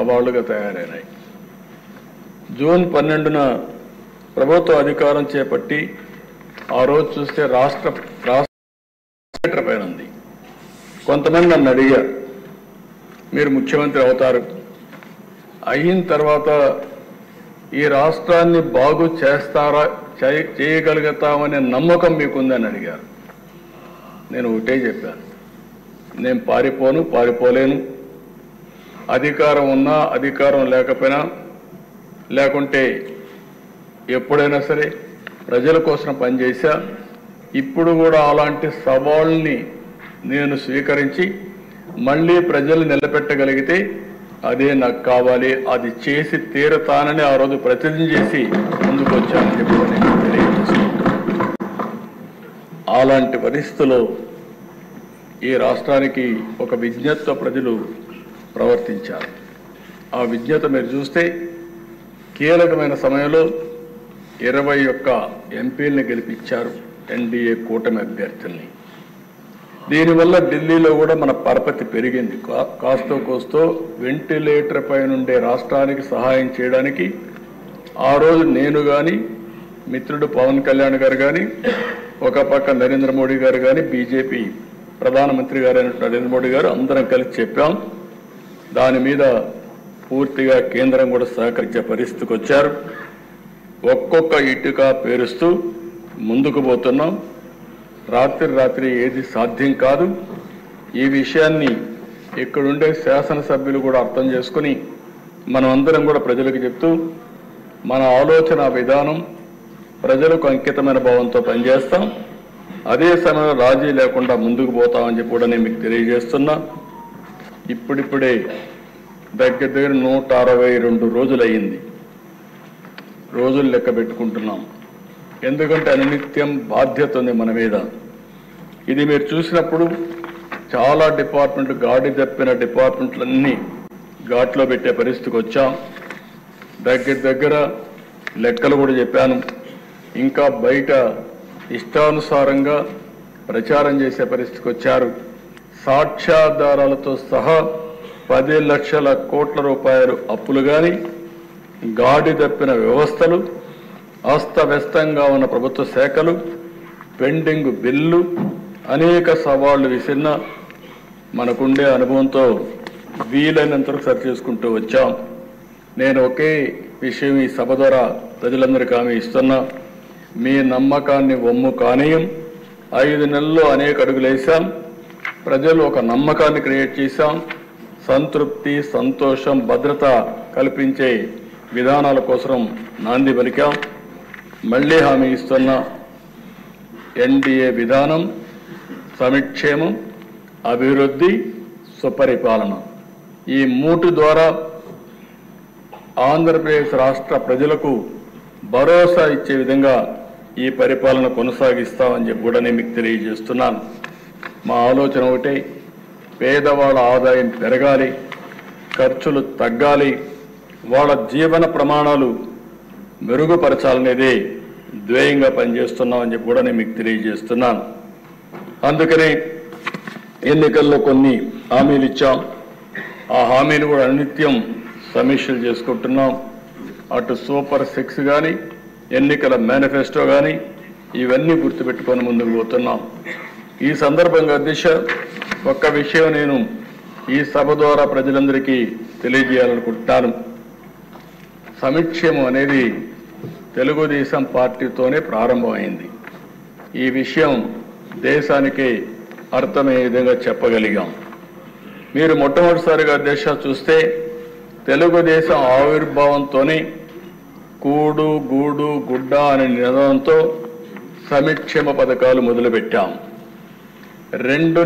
సవాళ్లుగా తయారైనాయి. June 12న ప్రభుత్వ అధికారం చేపట్టి ఆ రోజు చూస్తే రాష్ట్ర పైన ఉంది. కొంతమంది నన్ను అడిగారు, మీరు ముఖ్యమంత్రి అవుతారు, అయిన తర్వాత ఈ రాష్ట్రాన్ని బాగు చేస్తారా, చేయగలుగుతామనే నమ్మకం మీకుందని అడిగారు. నేను ఒకటే చెప్పాను, నేను పారిపోలేను. అధికారం ఉన్నా అధికారం లేకపోయినా, లేకుంటే ఎప్పుడైనా సరే ప్రజల కోసం పనిచేశా. ఇప్పుడు కూడా అలాంటి సవాళ్ళని నేను స్వీకరించి మళ్ళీ ప్రజలు నిలబెట్టగలిగితే అదే నాకు కావాలి, అది చేసి తీరతానని ఆ రోజు ప్రతిజ్ఞ చేసి ముందుకు వచ్చానని చెప్పి నేను తెలియజేస్తున్నాను. అలాంటి పరిస్థితుల్లో ఈ రాష్ట్రానికి ఒక విజ్ఞతతో ప్రజలు ప్రవర్తించారు. ఆ విజ్ఞత మీరు చూస్తే కీలకమైన సమయంలో 21 ఎంపీలని గెలిపించారు, ఎన్డీఏ కూటమి అభ్యర్థుల్ని. దీనివల్ల ఢిల్లీలో కూడా మన పరపతి పెరిగింది. కాస్తో కోస్తో వెంటిలేటర్ పై నుండే రాష్ట్రానికి సహాయం చేయడానికి ఆ రోజు నేను కానీ, మిత్రుడు పవన్ కళ్యాణ్ గారు కానీ, ఒక పక్క నరేంద్ర మోడీ గారు కానీ, బీజేపీ ప్రధానమంత్రి గారైన నరేంద్ర మోడీ గారు అందరం కలిసి చెప్పాం. దాని మీద పూర్తిగా కేంద్రం కూడా సహకరించే పరిస్థితికి వచ్చారు. ఒక్కొక్క ఇటుక పేరుస్తూ ముందుకు పోతున్నాం. రాత్రి ఏది సాధ్యం కాదు. ఈ విషయాన్ని ఇక్కడుండే శాసనసభ్యులు కూడా అర్థం చేసుకుని మనం అందరం కూడా ప్రజలకు చెప్తూ మన ఆలోచన విధానం ప్రజలకు అంకితమైన భావంతో పనిచేస్తాం. అదే సమయంలో రాజీ లేకుండా ముందుకు పోతామని చెప్పి కూడా నేను మీకు తెలియజేస్తున్నా. ఇప్పుడిప్పుడే దగ్గర 162 రోజులు అయ్యింది. రోజులు లెక్క పెట్టుకుంటున్నాం. ఎందుకంటే అనునిత్యం బాధ్యత ఉంది మన మీద. ఇది మీరు చూసినప్పుడు చాలా డిపార్ట్మెంట్లు, గాడి తప్పిన డిపార్ట్మెంట్లన్నీ ఘాట్లో పెట్టే పరిస్థితికి వచ్చాం. దగ్గర లెక్కలు కూడా చెప్పాను. ఇంకా బయట ఇష్టానుసారంగా ప్రచారం చేసే పరిస్థితికి వచ్చారు. సాక్ష్యాధారాలతో సహా 10 లక్షల కోట్ల రూపాయలు అప్పులు కానీ, గాడి తప్పిన వ్యవస్థలు, అస్తవ్యస్తంగా ఉన్న ప్రభుత్వ శాఖలు, పెండింగ్ బిల్లు, అనేక సవాళ్లు విసిరిన మనకుండే అనుభవంతో వీలైనంతవరకు సరి చేసుకుంటూ వచ్చాం. నేను ఒకే విషయం ఈ సభ ద్వారా ప్రజలందరికీ హామీ ఇస్తున్నా, మీ నమ్మకాన్ని వమ్ము కానీయం. 5 నెలల్లో అనేక అడుగులు వేశాం. ప్రజలు ఒక నమ్మకాన్ని క్రియేట్ చేశాం. సంతృప్తి, సంతోషం, భద్రత కల్పించే విధానాల కోసం నాంది పలికాం. మళ్ళీ హామీ ఇస్తున్నా, ఎన్డీఏ విధానం సంక్షేమం, అభివృద్ధి, సుపరిపాలన, ఈ 3 ద్వారా ఆంధ్రప్రదేశ్ రాష్ట్ర ప్రజలకు భరోసా ఇచ్చే విధంగా ఈ పరిపాలన కొనసాగిస్తామని చెప్పి కూడా నేను మీకు తెలియజేస్తున్నాను. మా ఆలోచన ఒకటే, పేదవాళ్ళ ఆదాయం పెరగాలి, ఖర్చులు తగ్గాలి, వాళ్ళ జీవన ప్రమాణాలు మెరుగుపరచాలనేదే ధ్యేయంగా పనిచేస్తున్నామని చెప్పి కూడా నేను మీకు తెలియజేస్తున్నాను. అందుకనే ఎన్నికల్లో కొన్ని హామీలు ఇచ్చాం. ఆ హామీలు కూడా అనునిత్యం సమీక్షలు చేసుకుంటున్నాం. అటు సూపర్ 6 కానీ, ఎన్నికల మేనిఫెస్టో కానీ, ఇవన్నీ గుర్తుపెట్టుకొని ముందుకు పోతున్నాం. ఈ సందర్భంగా అధ్యక్ష, ఒక్క విషయం నేను ఈ సభ ద్వారా ప్రజలందరికీ తెలియజేయాలనుకుంటున్నాను. సంక్షేమం అనేది తెలుగుదేశం పార్టీతోనే ప్రారంభమైంది. ఈ విషయం దేశానికి అర్థమయ్యే విధంగా చెప్పగలిగాం. మీరు మొట్టమొదటిసారిగా అధ్యక్ష చూస్తే తెలుగుదేశం ఆవిర్భావంతోనే కూడు, గూడు, గుడ్డ అనే నినాదంతో సంక్షేమ పథకాలు మొదలుపెట్టాం. 2